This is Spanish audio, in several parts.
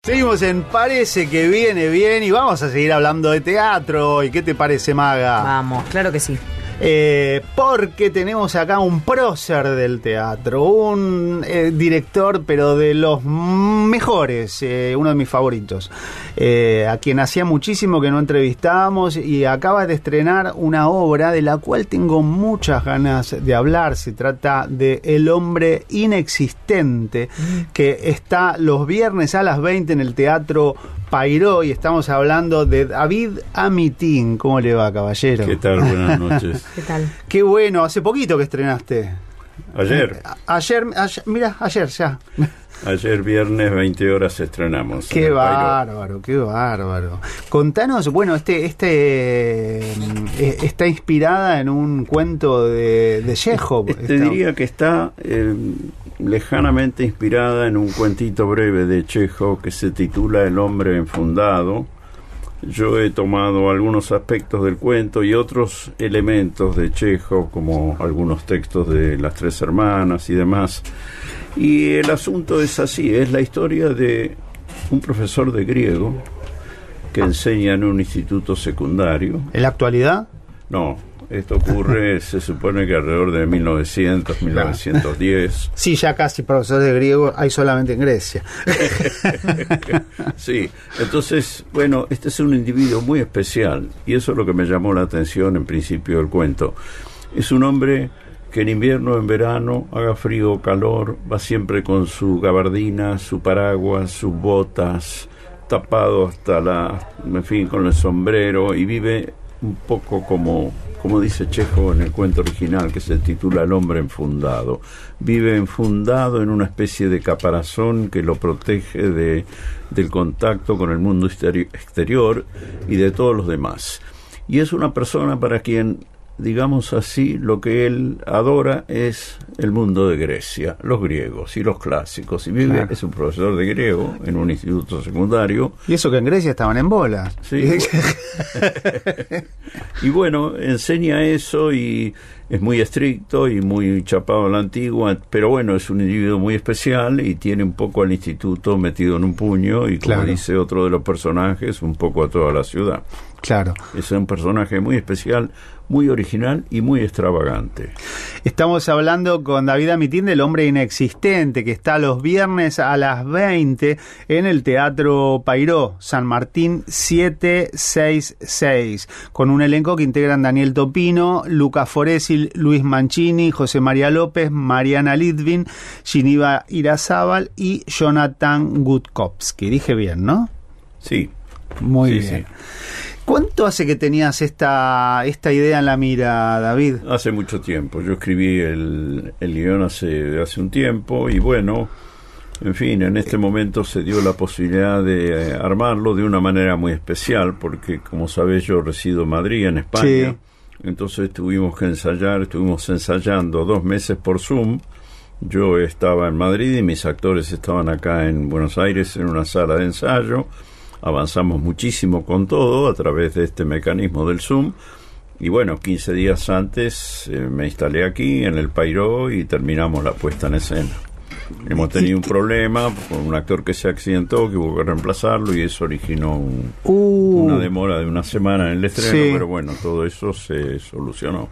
Seguimos en Parece que viene bien y vamos a seguir hablando de teatro. ¿Y qué te parece, Maga? Vamos, claro que sí. Porque tenemos acá un prócer del teatro, un director, pero de los mejores, uno de mis favoritos, a quien hacía muchísimo que no entrevistábamos y acaba de estrenar una obra de la cual tengo muchas ganas de hablar. Se trata de El hombre inexistente, que está los viernes a las 20 en el Teatro Pairó, y estamos hablando de David Amitín. ¿Cómo le va, caballero? ¿Qué tal? Buenas noches. ¿Qué tal? Qué bueno, hace poquito que estrenaste. Ayer Mira, ayer ya. Ayer viernes 20 horas estrenamos. Qué bárbaro, qué bárbaro. Contanos, bueno, está inspirada en un cuento de Chekhov. Te diría que está lejanamente inspirada en un cuentito breve de Chekhov que se titula El hombre enfundado. Yo he tomado algunos aspectos del cuento y otros elementos de Chekhov, como algunos textos de Las Tres Hermanas y demás. Y el asunto es así, es la historia de un profesor de griego que enseña en un instituto secundario. ¿En la actualidad? No, esto ocurre, se supone que alrededor de 1900, 1910. Sí, ya casi profesores de griego hay solamente en Grecia. Sí, entonces, bueno, este es un individuo muy especial y eso es lo que me llamó la atención en principio del cuento. Es un hombre que en invierno, en verano, haga frío o calor, va siempre con su gabardina, su paraguas, sus botas, tapado hasta con el sombrero, y vive un poco como dice Chekhov en el cuento original, que se titula El hombre enfundado. Vive enfundado en una especie de caparazón que lo protege del contacto con el mundo exterior y de todos los demás. Y es una persona para quien, digamos así, lo que él adora es el mundo de Grecia, los griegos y los clásicos. Y vive, claro, es un profesor de griego en un instituto secundario. Y eso que en Grecia estaban en bolas. Sí. Y bueno, enseña eso y es muy estricto y muy chapado a la antigua, pero bueno, es un individuo muy especial y tiene un poco al instituto metido en un puño y, como claro, dice otro de los personajes, un poco a toda la ciudad. Claro. Es un personaje muy especial, muy original y muy extravagante. Estamos hablando con David Amitín del Hombre Inexistente, que está los viernes a las 20 en el Teatro Pairó, San Martín 766, con un elenco que integran Daniel Topino, Luca Foresi, Luis Mancini, José María López, Mariana Litvin, Giniva Irazábal y Jonathan Gutkowski. Dije bien, ¿no? Sí. Muy bien. Sí. ¿Cuánto hace que tenías esta idea en la mira, David? Hace mucho tiempo. Yo escribí el guión hace un tiempo y bueno, en fin, en este momento se dio la posibilidad de armarlo de una manera muy especial porque, como sabés, yo resido en Madrid, en España. Sí. Entonces estuvimos ensayando 2 meses por Zoom. Yo estaba en Madrid y mis actores estaban acá en Buenos Aires en una sala de ensayo. Avanzamos muchísimo con todo a través de este mecanismo del Zoom y bueno, 15 días antes me instalé aquí en el Pairó y terminamos la puesta en escena. Hemos tenido un problema con un actor que se accidentó, que hubo que reemplazarlo y eso originó una demora de una semana en el estreno, sí, pero bueno, todo eso se solucionó.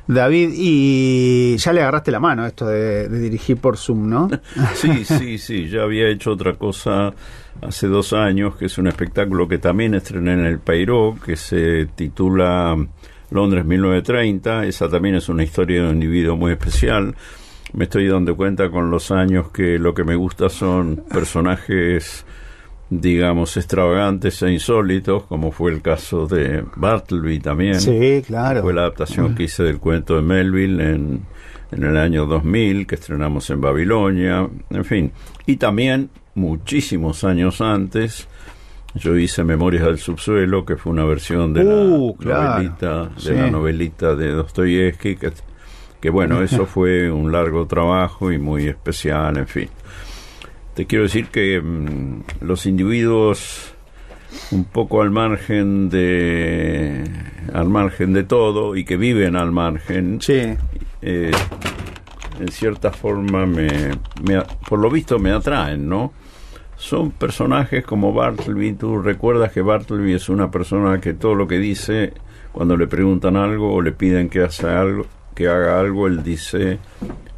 David, y ya le agarraste la mano a esto de dirigir por Zoom, ¿no? Sí, ya había hecho otra cosa hace 2 años, que es un espectáculo que también estrené en el Pairó, que se titula Londres 1930. Esa también es una historia de un individuo muy especial. Me estoy dando cuenta con los años que lo que me gusta son personajes, digamos, extravagantes e insólitos, como fue el caso de Bartleby también. Sí, claro. Fue la adaptación que hice del cuento de Melville en el año 2000, que estrenamos en Babilonia, en fin. Y también, muchísimos años antes, yo hice Memorias del Subsuelo, que fue una versión de la novelita de Dostoyevsky, que bueno, eso fue un largo trabajo y muy especial, en fin. Te quiero decir que los individuos un poco al margen de todo y que viven al margen, sí, en cierta forma por lo visto me atraen, ¿no? son personajes como Bartleby. Tú recuerdas que Bartleby es una persona que todo lo que dice, cuando le preguntan algo o le piden que haga algo, él dice: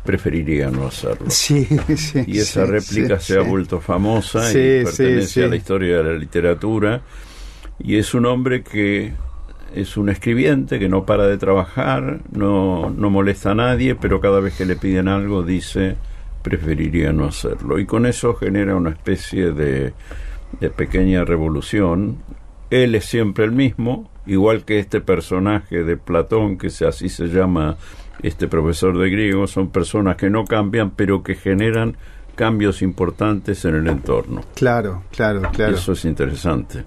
preferiría no hacerlo. Sí, sí, y esa réplica se ha vuelto famosa y pertenece a la historia de la literatura. Y es un hombre que es un escribiente que no para de trabajar, no molesta a nadie, pero cada vez que le piden algo dice: preferiría no hacerlo. Y con eso genera una especie de pequeña revolución. Él es siempre el mismo, igual que este personaje de Platón, que así se llama este profesor de griego. Son personas que no cambian, pero que generan cambios importantes en el entorno. Claro. Eso es interesante.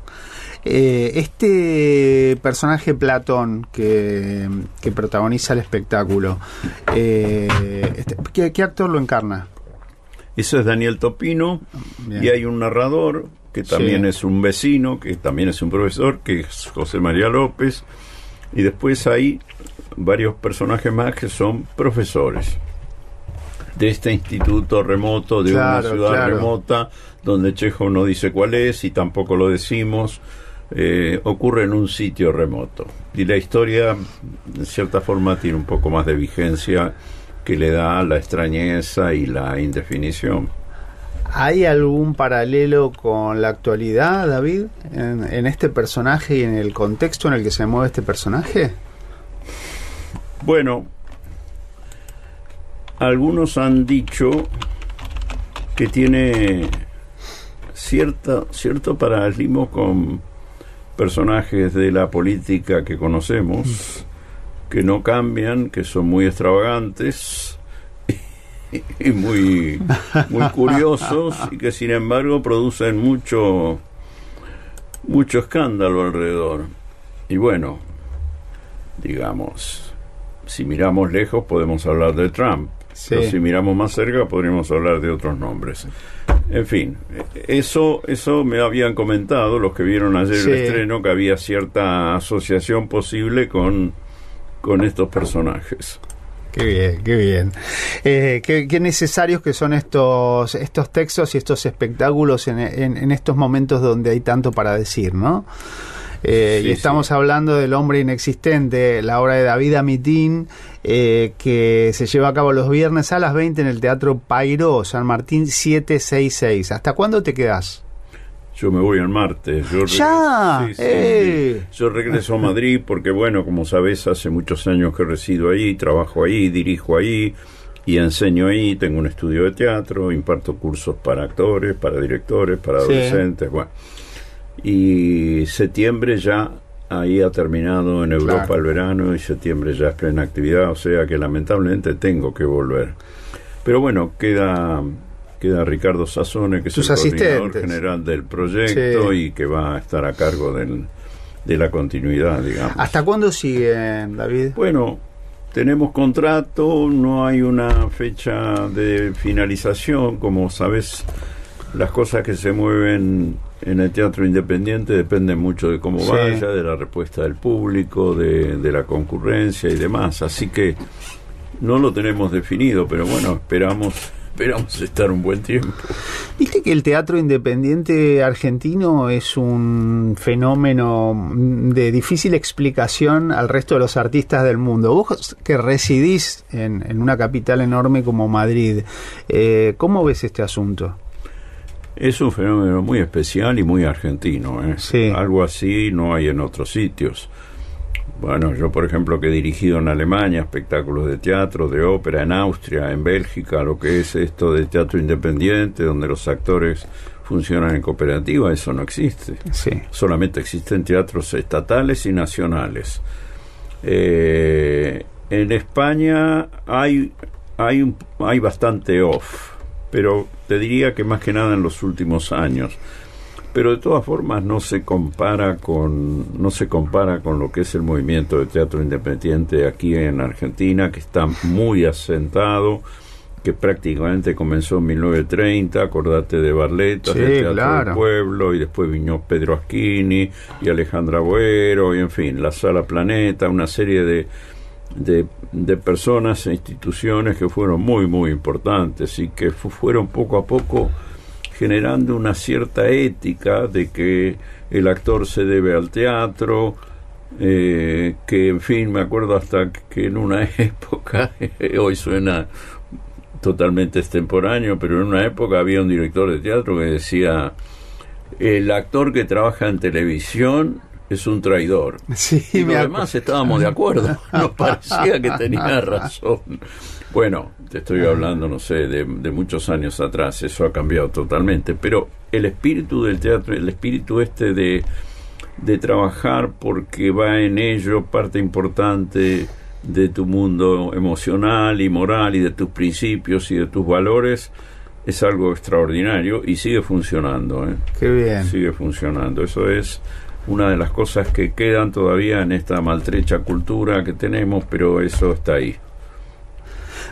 Este personaje Platón que protagoniza el espectáculo, ¿qué actor lo encarna? Ese es Daniel Topino. Bien. Y hay un narrador que también es un vecino, que también es un profesor, que es José María López, y después hay varios personajes más que son profesores de este instituto remoto, de una ciudad remota, donde Chekhov no dice cuál es y tampoco lo decimos. Ocurre en un sitio remoto, y la historia de cierta forma tiene un poco más de vigencia, que le da la extrañeza y la indefinición. ¿Hay algún paralelo con la actualidad, David, en este personaje y en el contexto en el que se mueve este personaje? Bueno, algunos han dicho que tiene cierto paralelismo con personajes de la política que conocemos, que no cambian, que son muy extravagantes y muy curiosos, y que sin embargo producen mucho escándalo alrededor. Y bueno, digamos, si miramos lejos podemos hablar de Trump, pero si miramos más cerca podríamos hablar de otros nombres. En fin, eso me habían comentado los que vieron ayer el estreno, que había cierta asociación posible con estos personajes. Qué bien. Qué necesarios que son estos textos y estos espectáculos en estos momentos donde hay tanto para decir, ¿no? Y estamos hablando del Hombre Inexistente, la obra de David Amitín, que se lleva a cabo los viernes a las 20 en el Teatro Payró, San Martín 766. ¿Hasta cuándo te quedás? Yo me voy el martes. ¡Ya! Yo regreso a Madrid porque, bueno, como sabes, hace muchos años que resido ahí, trabajo ahí, dirijo ahí y enseño ahí. Tengo un estudio de teatro, imparto cursos para actores, para directores, para adolescentes, bueno. Y septiembre ya ahí ha terminado en Europa el verano, y septiembre ya es plena actividad, o sea que lamentablemente tengo que volver. Pero bueno, queda Ricardo Sassone, que es el coordinador general del proyecto y que va a estar a cargo de la continuidad, digamos. ¿Hasta cuándo siguen, David? Bueno, tenemos contrato, no hay una fecha de finalización. Como sabes, las cosas que se mueven en el teatro independiente dependen mucho de cómo vaya, de la respuesta del público, de la concurrencia y demás. Así que no lo tenemos definido, pero bueno, esperamos estar un buen tiempo. Viste que el teatro independiente argentino es un fenómeno de difícil explicación al resto de los artistas del mundo. Vos que residís en una capital enorme como Madrid, ¿cómo ves este asunto? Es un fenómeno muy especial y muy argentino, ¿eh? Algo así no hay en otros sitios. Bueno, yo por ejemplo que he dirigido en Alemania espectáculos de teatro, de ópera, en Austria, en Bélgica, lo que es esto de teatro independiente, donde los actores funcionan en cooperativa, eso no existe. Solamente existen teatros estatales y nacionales. En España hay bastante off, pero te diría que más que nada en los últimos años. Pero de todas formas no se compara con lo que es el movimiento de teatro independiente aquí en Argentina, que está muy asentado, que prácticamente comenzó en 1930. Acordate de Barletta, del Teatro del Pueblo, y después vino Pedro Aschini y Alejandra Boero, y en fin, la Sala Planeta, una serie de personas e instituciones que fueron muy muy importantes y que fueron poco a poco generando una cierta ética de que el actor se debe al teatro, que en fin, me acuerdo hasta que en una época, hoy suena totalmente extemporáneo, pero en una época había un director de teatro que decía: el actor que trabaja en televisión es un traidor. Sí, y los demás estábamos de acuerdo, nos parecía que tenía razón. Bueno, te estoy hablando, no sé, de muchos años atrás, eso ha cambiado totalmente, pero el espíritu del teatro, el espíritu de trabajar porque va en ello parte importante de tu mundo emocional y moral y de tus principios y de tus valores, es algo extraordinario y sigue funcionando, ¿eh? Qué bien. Sigue funcionando. Eso es una de las cosas que quedan todavía en esta maltrecha cultura que tenemos, pero eso está ahí.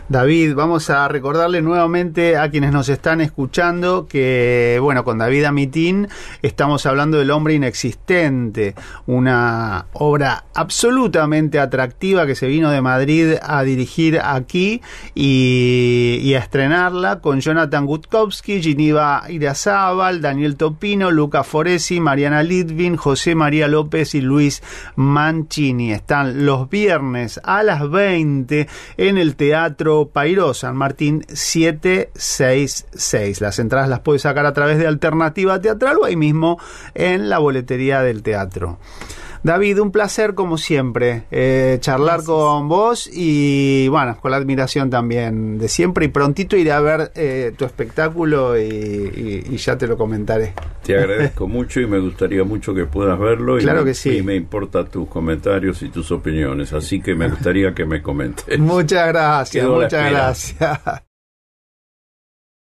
David, vamos a recordarle nuevamente a quienes nos están escuchando que, bueno, con David Amitín estamos hablando del Hombre Inexistente, una obra absolutamente atractiva que se vino de Madrid a dirigir aquí y a estrenarla con Jonathan Gutkowski, Ginevra Irazábal, Daniel Topino, Luca Foresi, Mariana Litvin, José María López y Luis Mancini. Están los viernes a las 20 en el Teatro Payró, San Martín 766. Las entradas las puedes sacar a través de Alternativa Teatral o ahí mismo en la boletería del teatro. David, un placer como siempre charlar con vos y bueno, con la admiración también de siempre, y prontito iré a ver tu espectáculo y ya te lo comentaré. Te agradezco mucho y me gustaría mucho que puedas verlo. Claro que sí. Y me importan tus comentarios y tus opiniones, así que me gustaría que me comentes. Muchas gracias, muchas gracias.